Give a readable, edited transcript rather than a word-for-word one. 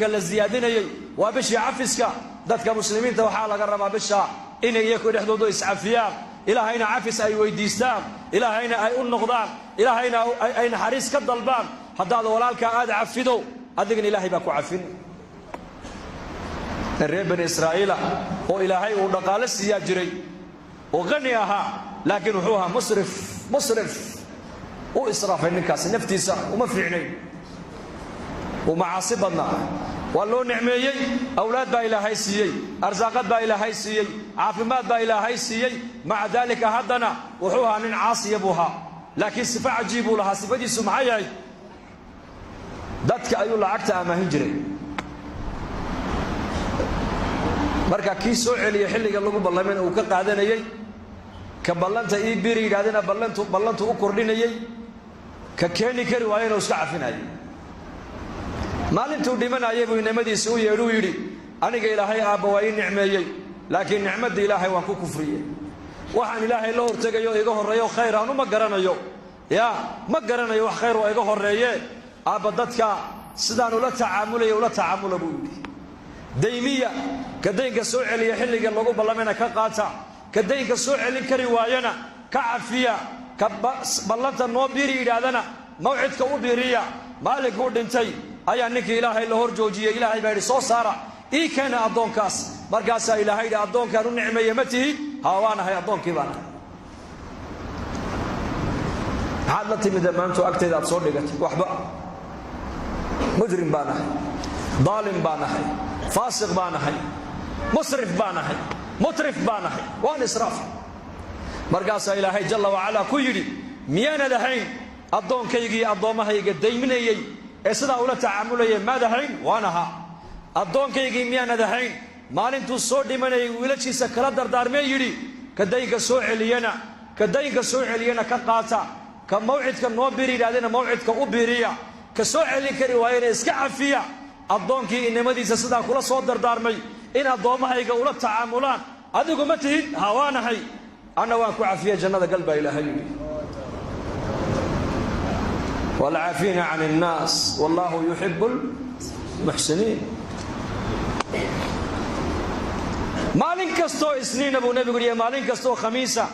addoonka la siyaadinayay waa bishii cafiska dadka muslimiinta waxaa laga rabaa bisha inay iyagu dhexdooda iscafiyaan ilaahayna cafis ay weydiistaan ilaahayna ay u noqdaan ilaahayna ay naxariis ka dalbaan haddaad walaalka aad cafido adigna ilaahay baa ku cafin reer bani israa'iila oo ilaahay uu dhaqaale siiyaa jiray oo qani ahaa laakiin wuxuu ahaa musrif u israafay ninkaasi naftiisa uma fiicnayn ومعاصي بدنا والله نعميي أولاد با إلهي سيي أرزاقات با إلهي سيي عافمات با إلهي سيي مع ذلك هدنا وحوها من عاصي يبوها لكن صفة عجيبوا لها صفة دي سمعي دادك أيو لعكتها ما هنجري مركا كي سوعي يحلي قال لكم بالله من أوكا قادنا يي كبلنت إي بيري قادنا بلنت أكر لنا يي ككيني كري وين وسعفنا يي maalintuu dhimanayay buu nimadiisa u yeedhu yiri aniga ilaahay aaba waa ii nicmeeyay laakiin nicmada ilaahay waan ku kufriyay waxaan ilaahay la hortagayo iga horeeyo khayr aan uma garanayo ma garanayo wax khayr oo iga horeeye aaba dadka sidaan ula tacaamula buu yiri daymiya kadeynka soo celiya xilliga lagu ballamana ka qaata kadeynka soo celin kari waayana ka cafiya ka ballanta noo biiri ilaadana mawcidka u biiriya maalinka u dhintay ayaa ninkii ilaahay la hor joojiyay ilaahay baa soo saara ii kana adoonkaas markaas ilaahay adoonkan u nicmeeyay ma tihi hawaanahay adoonkii baan had la timid maanta agteeda aad soo dhigatay waxba mujrim baan ahay daalim baan ahay faasiq baan ahay musrif baan ahay mutrif baan ahay waan israaf markaas ilaahay jalla wa ala ku yiri miyana lahayn adoonkaygi adoomahayga dayminayay sida ula tacaamulay maadahayn waanaha adoonkaygi miyana dahayn maalintu soo dhimanay wiilashiisa kala dardaarmay yiri kadeynka soo celiyana ka qaata ka mawcidka noo biriidadina mawcidka u biriya ka soo celin kari waayeen iska cafiya adoonkii inamadiisa sida kula soo dardaarmay in adoomahayga ula tacaamulaan adigu ma tihid hawaanahay ana waan ku cafiya jannada qalba ilaahay والعافين عن الناس والله يحب المحسنين مالين كستو اثنين ابو نبي يقول يا مالين كستو خميسة